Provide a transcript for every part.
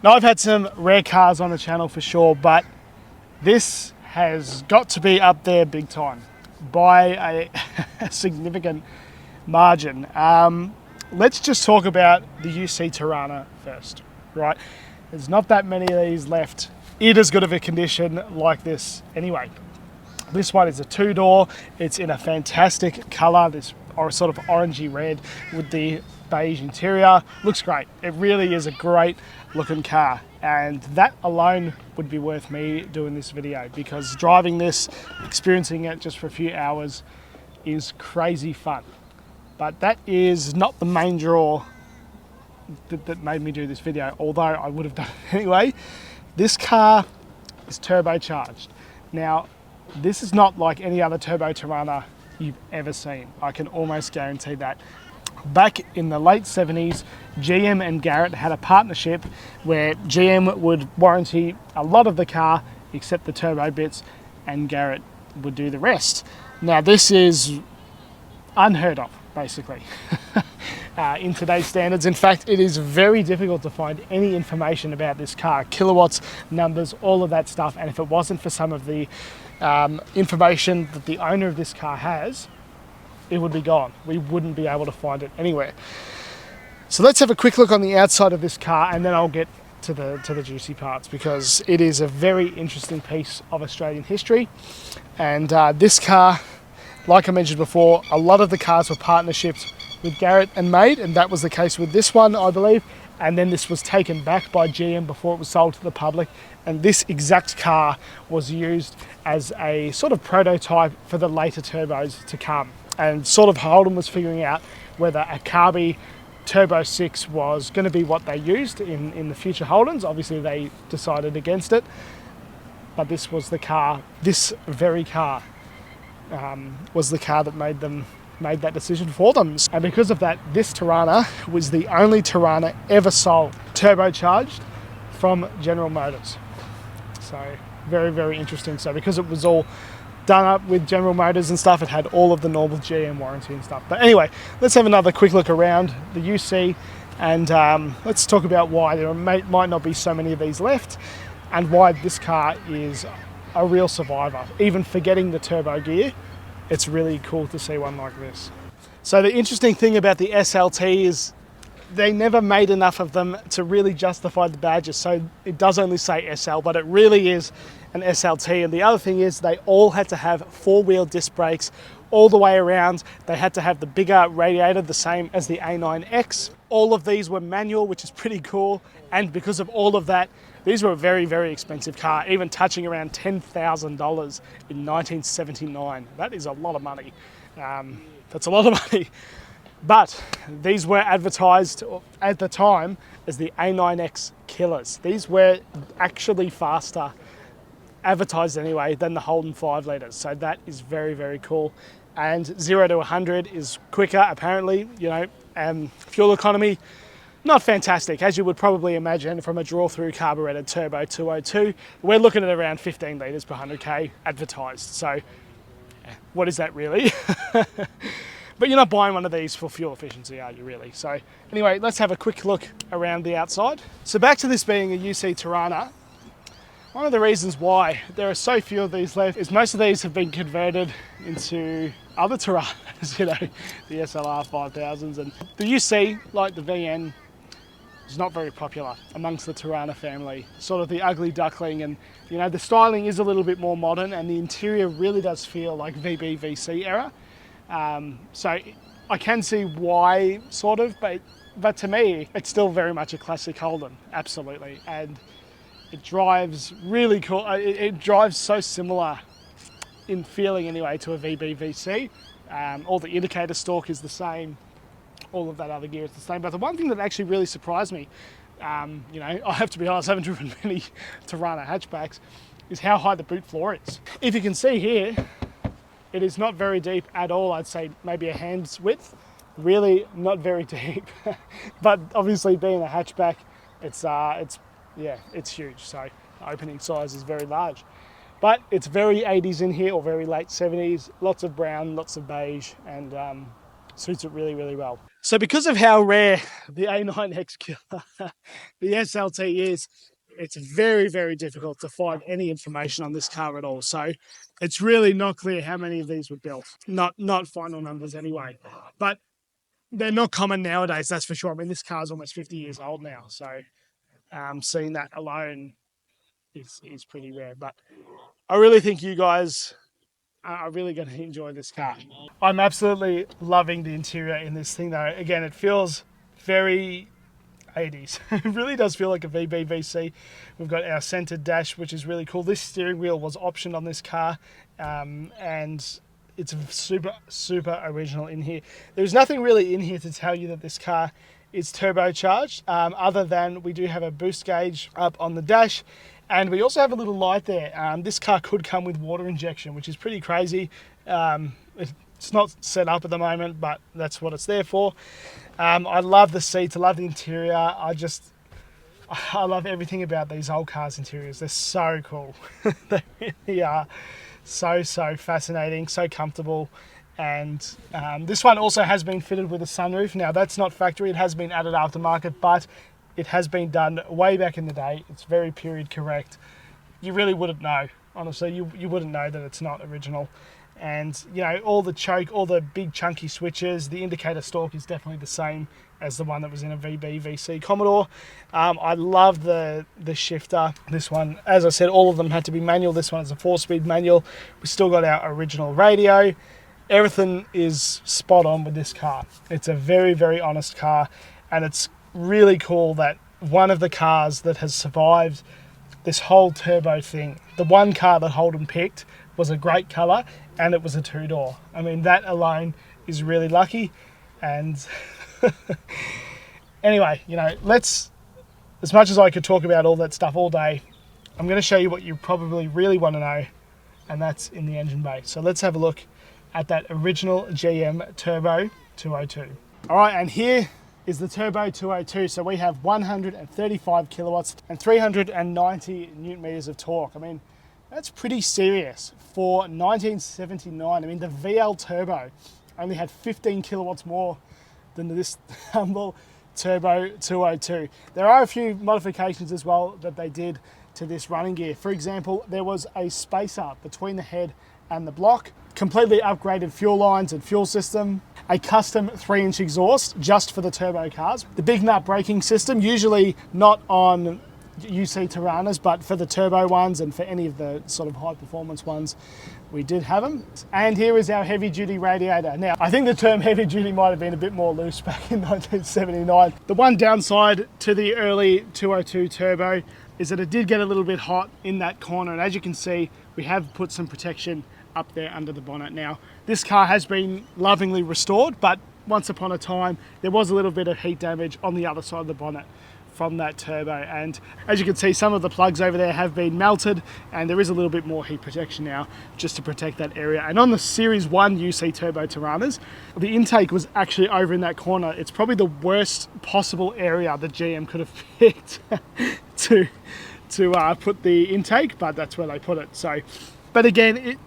Now, I've had some rare cars on the channel for sure, but this has got to be up there big time by a significant margin. Let's just talk about the UC Turana first, right? There's not that many of these left in as good of a condition like this anyway. This one is a two-door. It's in a fantastic color, this sort of orangey red with the beige interior. Looks great. It really is a great looking car, and that alone would be worth me doing this video, because driving this, experiencing it just for a few hours is crazy fun. But that is not the main draw that made me do this video, although I would have done it anyway. This car is turbocharged. Now, this is not like any other Turbo Torana you've ever seen. I can almost guarantee that. Back in the late 70s, GM and Garrett had a partnership where GM would warranty a lot of the car except the turbo bits, and Garrett would do the rest. Now, this is unheard of, basically, in today's standards. In fact, it is very difficult to find any information about this car, kilowatts, numbers, all of that stuff. And if it wasn't for some of the information that the owner of this car has, it would be gone. We wouldn't be able to find it anywhere. So let's have a quick look on the outside of this car, and then I'll get to the juicy parts, because it is a very interesting piece of Australian history. And this car, like I mentioned before, a lot of the cars were partnerships with Garrett and made, and that was the case with this one, I believe. And then this was taken back by GM before it was sold to the public. And this exact car was used as a sort of prototype for the later turbos to come. And sort of Holden was figuring out whether a Carby Turbo 6 was going to be what they used in the future Holdens. Obviously they decided against it, but this was the car, this very car was the car that made that decision for them. And because of that, this Torana was the only Torana ever sold turbocharged from General Motors. So very, very interesting. So because it was all done up with General Motors and stuff, it had all of the normal GM warranty and stuff. But anyway, let's have another quick look around the UC, and let's talk about why there might not be so many of these left, and why this car is a real survivor. Even forgetting the turbo gear, it's really cool to see one like this. So the interesting thing about the SLT is they never made enough of them to really justify the badges. So it does only say SL, but it really is an SLT. And the other thing is they all had to have four-wheel disc brakes all the way around. They had to have the bigger radiator, the same as the A9X. All of these were manual, which is pretty cool. And because of all of that, these were a very, very expensive car, even touching around $10,000 in 1979. That is a lot of money. That's a lot of money. But these were advertised at the time as the A9X killers. These were actually faster, advertised anyway, than the Holden 5 litres. So that is very, very cool. And 0 to 100 is quicker, apparently. You know, fuel economy, not fantastic, as you would probably imagine from a draw-through carburetted turbo 202. We're looking at around 15 litres per 100k advertised. So what is that really? But you're not buying one of these for fuel efficiency, are you really? So anyway, let's have a quick look around the outside. So back to this being a UC Turana, one of the reasons why there are so few of these left is most of these have been converted into other Toranas, you know, the SLR 5000s. And the UC, like the VN, is not very popular amongst the Torana family. Sort of the ugly duckling, and you know, the styling is a little bit more modern, and the interior really does feel like VB VC era. So I can see why, sort of, but to me, it's still very much a classic Holden, absolutely. And it drives really cool. It drives so similar in feeling anyway to a VB VC. All the indicator stalk is the same. All of that other gear is the same. But the one thing that actually really surprised me, you know, I have to be honest, I haven't driven many Torana hatchbacks, is how high the boot floor is. If you can see here, it is not very deep at all. I'd say maybe a hand's width. Really not very deep. But obviously being a hatchback, it's huge. So the opening size is very large. But it's very 80s in here, or very late 70s. Lots of brown, lots of beige, and suits it really, really well. So because of how rare the A9X Killer, the SLT is, it's very, very difficult to find any information on this car at all. So it's really not clear how many of these were built. Not final numbers anyway. But they're not common nowadays, that's for sure. I mean, this car's almost 50 years old now. So seeing that alone is pretty rare. But I really think you guys are really going to enjoy this car. I'm absolutely loving the interior in this thing though. Again, it feels very 80s. It really does feel like a VB VC. We've got our centered dash, which is really cool. This steering wheel was optioned on this car, and it's super, super original in here. There's nothing really in here to tell you that this car is turbocharged, other than we do have a boost gauge up on the dash, and we also have a little light there. This car could come with water injection, which is pretty crazy. It's not set up at the moment, but that's what it's there for. I love the seats, I love the interior. I love everything about these old cars' interiors. They're so cool. They really are so fascinating, so comfortable. And this one also has been fitted with a sunroof. Now that's not factory, it has been added aftermarket, but it has been done way back in the day. It's very period correct. You really wouldn't know, honestly. You wouldn't know that it's not original. And you know, all the choke, all the big chunky switches, the indicator stalk is definitely the same as the one that was in a VB VC Commodore. I love the shifter. This one, as I said, all of them had to be manual. This one is a 4-speed manual. We still got our original radio. Everything is spot on with this car. It's a very, very honest car, and it's really cool that one of the cars that has survived this whole turbo thing, the one car that Holden picked was a great colour, and it was a 2-door. I mean, that alone is really lucky. And anyway, you know, as much as I could talk about all that stuff all day, I'm going to show you what you probably really want to know, and that's in the engine bay. So let's have a look at that original GM Turbo 202. All right, and here is the Turbo 202. So we have 135 kilowatts and 390 newton meters of torque. I mean, that's pretty serious for 1979. I mean, the VL Turbo only had 15 kilowatts more than this humble Turbo 202. There are a few modifications as well that they did to this running gear. For example, there was a spacer between the head and the block, completely upgraded fuel lines and fuel system, a custom 3-inch exhaust just for the turbo cars, the big nut braking system, usually not on UC Toranas, but for the turbo ones and for any of the sort of high performance ones, we did have them. And here is our heavy duty radiator. Now, I think the term heavy duty might have been a bit more loose back in 1979. The one downside to the early 202 turbo is that it did get a little bit hot in that corner. And as you can see, we have put some protection up there under the bonnet. Now, this car has been lovingly restored, but once upon a time, there was a little bit of heat damage on the other side of the bonnet from that turbo. And as you can see, some of the plugs over there have been melted, and there is a little bit more heat protection now just to protect that area. And on the Series 1 UC Turbo Toranas, the intake was actually over in that corner. It's probably the worst possible area that GM could have picked to put the intake, but that's where they put it. So, but again,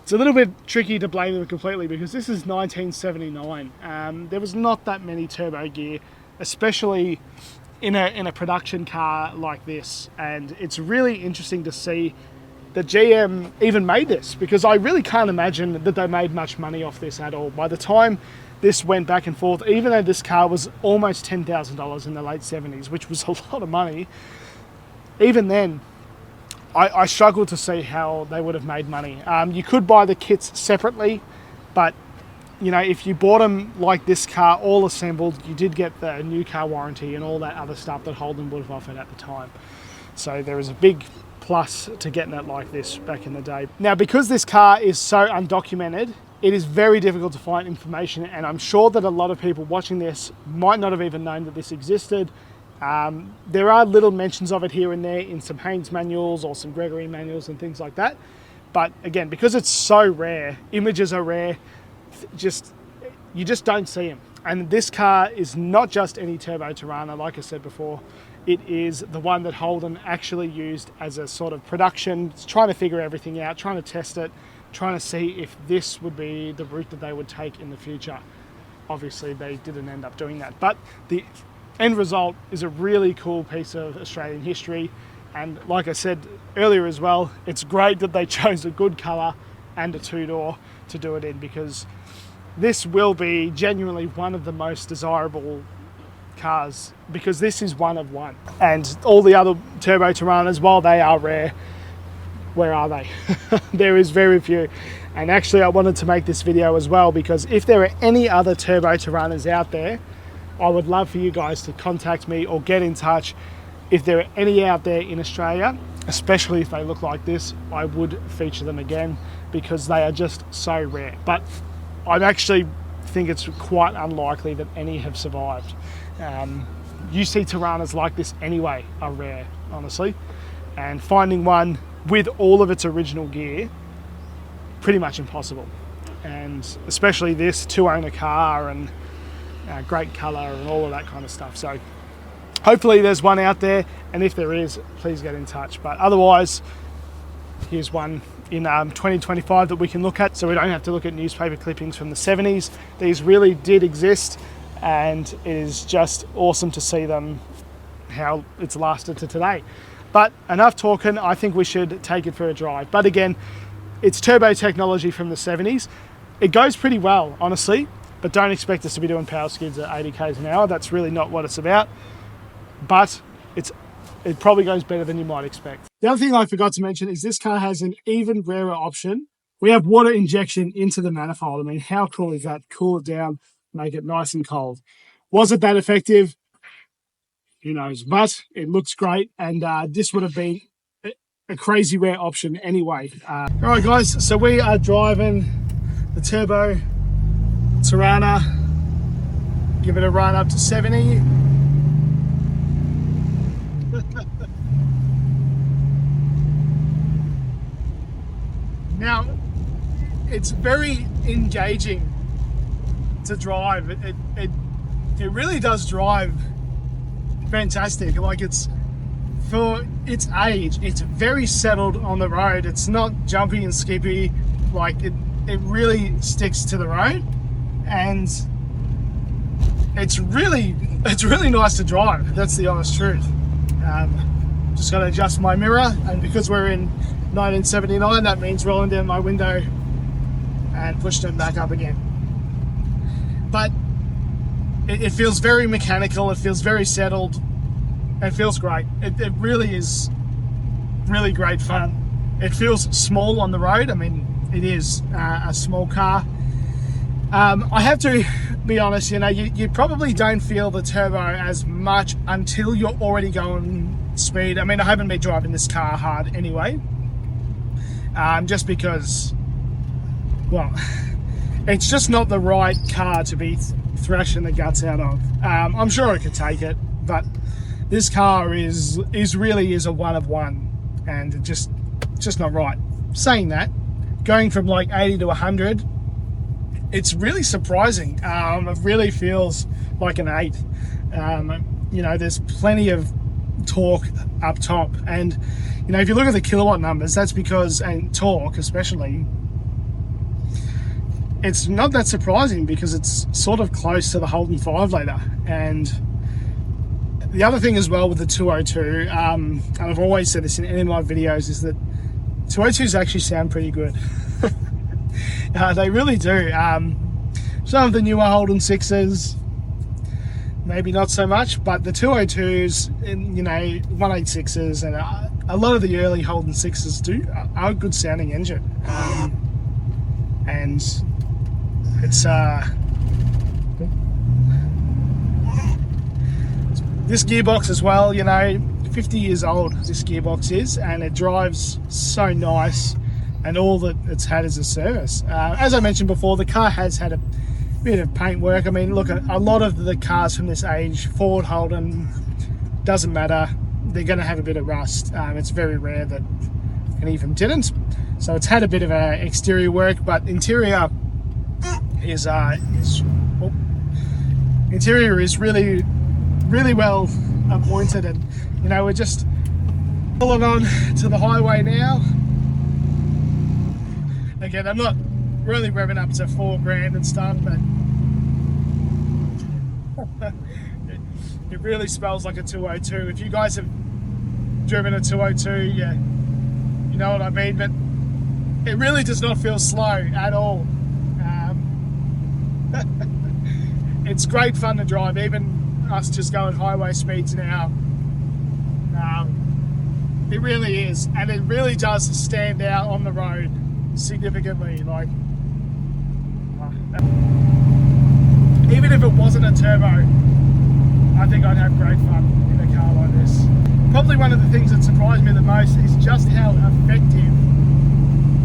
it's a little bit tricky to blame them completely because this is 1979. There was not that many turbo gear, especially in a production car like this. And it's really interesting to see that GM even made this, because I really can't imagine that they made much money off this at all. By the time this went back and forth, even though this car was almost $10,000 in the late 70s, which was a lot of money, even then, I struggle to see how they would have made money. You could buy the kits separately, but you know, if you bought them like this car, all assembled, you did get the new car warranty and all that other stuff that Holden would have offered at the time. So there is a big plus to getting it like this back in the day. Now, because this car is so undocumented, it is very difficult to find information, and I'm sure that a lot of people watching this might not have even known that this existed. There are little mentions of it here and there in some Haynes manuals or some Gregory manuals and things like that. But again, because it's so rare, images are rare, you just don't see them. And this car is not just any Turbo Torana, like I said before. It is the one that Holden actually used as a sort of production, trying to figure everything out, trying to test it, trying to see if this would be the route that they would take in the future. obviously they didn't end up doing that. But the end result is a really cool piece of Australian history. And like I said earlier as well, it's great that they chose a good colour and a two-door to do it in, because this will be genuinely one of the most desirable cars, because this is one of one. And all the other Turbo Toranas, while they are rare, where are they? There is very few. And actually I wanted to make this video as well, because if there are any other Turbo Toranas out there, I would love for you guys to contact me or get in touch. If there are any out there in Australia, especially if they look like this, I would feature them again, because they are just so rare. But I actually think it's quite unlikely that any have survived. UC Toranas like this anyway are rare, honestly. And finding one with all of its original gear, pretty much impossible. And especially this two-owner car and great colour and all of that kind of stuff. So hopefully there's one out there, and if there is, please get in touch. But otherwise, here's one in 2025 that we can look at, so we don't have to look at newspaper clippings from the 70s. These really did exist, and it is just awesome to see them, how it's lasted to today. But enough talking, I think we should take it for a drive. But again, it's turbo technology from the 70s. It goes pretty well, honestly, but don't expect us to be doing power skids at 80 k's an hour. That's really not what it's about. But it probably goes better than you might expect. The other thing I forgot to mention is this car has an even rarer option. We have water injection into the manifold. I mean, how cool is that? Cool it down, make it nice and cold. Was it that effective? Who knows? But it looks great, and this would have been a crazy rare option anyway. All right, guys, so we are driving the Turbo Torana. Give it a run up to 70. Now, it's very engaging to drive. It really does drive fantastic. Like, it's, for its age, it's very settled on the road. It's not jumpy and skippy. Like, it really sticks to the road, and it's really nice to drive. That's the honest truth. Just got to adjust my mirror, and because we're in 1979, that means rolling down my window and pushing it back up again. But it feels very mechanical. It feels very settled. It feels great. It really is really great fun. It feels small on the road. I mean, it is a small car. I have to be honest, you know, you probably don't feel the turbo as much until you're already going speed. I mean, I haven't been driving this car hard anyway, just because, well, it's just not the right car to be thrashing the guts out of. I'm sure I could take it, but this car really is a one of one, and just not right. Saying that, going from like 80 to 100, it's really surprising. It really feels like an 8. You know, there's plenty of torque up top, and you know, if you look at the kilowatt numbers, that's because, and torque especially, it's not that surprising because it's sort of close to the Holden 5-litre. And the other thing as well with the 202, and I've always said this in any of my videos, is that 202s actually sound pretty good. They really do. Some of the newer Holden 6s, maybe not so much, but the 202s, you know, 186s, and a lot of the early Holden 6s are a good sounding engine. And it's this gearbox as well, you know, 50 years old this gearbox is, and it drives so nice, and all that it's had is a service. As I mentioned before, the car has had a bit of paint work. I mean, look, a lot of the cars from this age, Ford, Holden, doesn't matter, they're going to have a bit of rust. It's very rare that any of them didn't. So it's had a bit of exterior work, but interior is really well appointed. And you know, we're just pulling on to the highway now. Again, I'm not really revving up to 4 grand and stuff, but really smells like a 202. If you guys have driven a 202, yeah, you know what I mean, but it really does not feel slow at all. It's great fun to drive, even us just going highway speeds now. It really is, and it really does stand out on the road significantly. Like, even if it wasn't a turbo, I think I'd have great fun in a car like this. Probably one of the things that surprised me the most is just how effective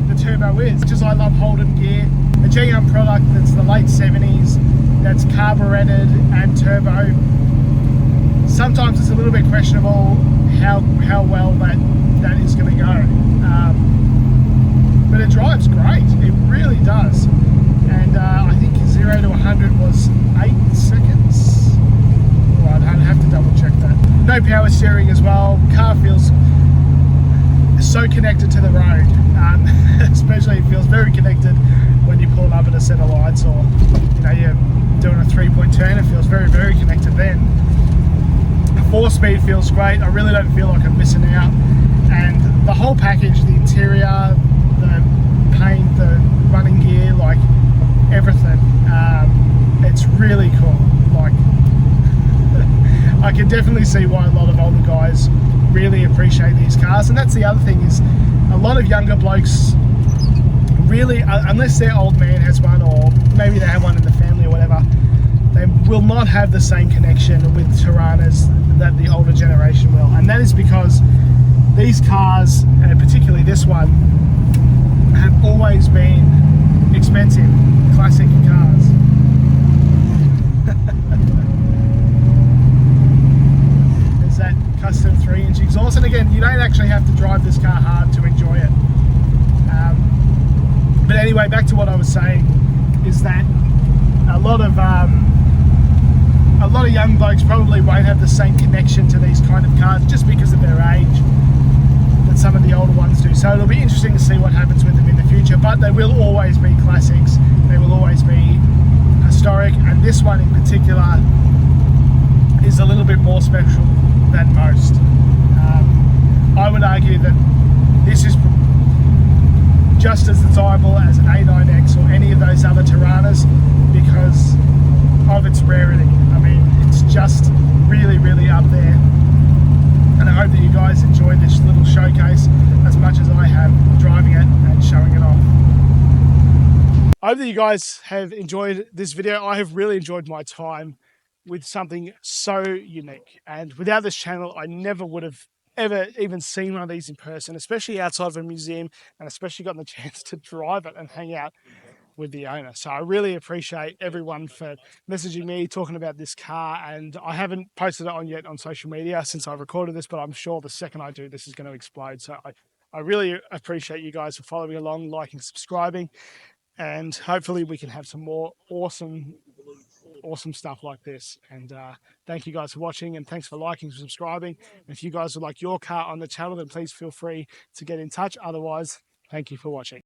the turbo is. Just I love Holden gear, a GM product that's the late 70s, that's carburetted and turbo. Sometimes it's a little bit questionable how well that is going to go, but it drives great. It really does, and I think 0 to 100 was 8 seconds. Well, I'd have to double check that. No power steering as well. Car feels so connected to the road, especially it feels very connected when you pull up at a set of lights, or you're doing a 3-point turn. It feels very, very connected then. 4-speed feels great. I really don't feel like I'm missing out, and the whole package, the interior, the paint, the running gear, like everything, it's really cool. Like, I can definitely see why a lot of older guys really appreciate these cars. And that's the other thing, is a lot of younger blokes really, unless their old man has one, or maybe they have one in the family or whatever, they will not have the same connection with Toranas that the older generation will. And that is because these cars, and particularly this one, have always been expensive, classic cars. There's that custom 3-inch exhaust, and again, you don't actually have to drive this car hard to enjoy it. But anyway, back to what I was saying, is that a lot of young blokes probably won't have the same connection to these kind of cars just because of their age that some of the older ones do. So it'll be interesting to see what happens with them in the future, but they will always be classics. They will always be historic, and this one in particular is a little bit more special than most. I would argue that this is just as desirable as an A9X or any of those other Toranas because of its rarity. I mean, it's just really, really up there. And I hope that you guys enjoyed this little showcase as much as I have, driving it and showing it off. I hope that you guys have enjoyed this video. I have really enjoyed my time with something so unique. And without this channel, I never would have ever even seen one of these in person, especially outside of a museum, and especially gotten the chance to drive it and hang out with the owner. So I really appreciate everyone for messaging me, talking about this car, and I haven't posted it on yet on social media since I recorded this, but I'm sure the second I do, this is going to explode. So I really appreciate you guys for following along, liking, subscribing, and hopefully we can have some more awesome stuff like this. And thank you guys for watching, and thanks for liking and subscribing. And if you guys would like your car on the channel, then please feel free to get in touch. Otherwise, thank you for watching.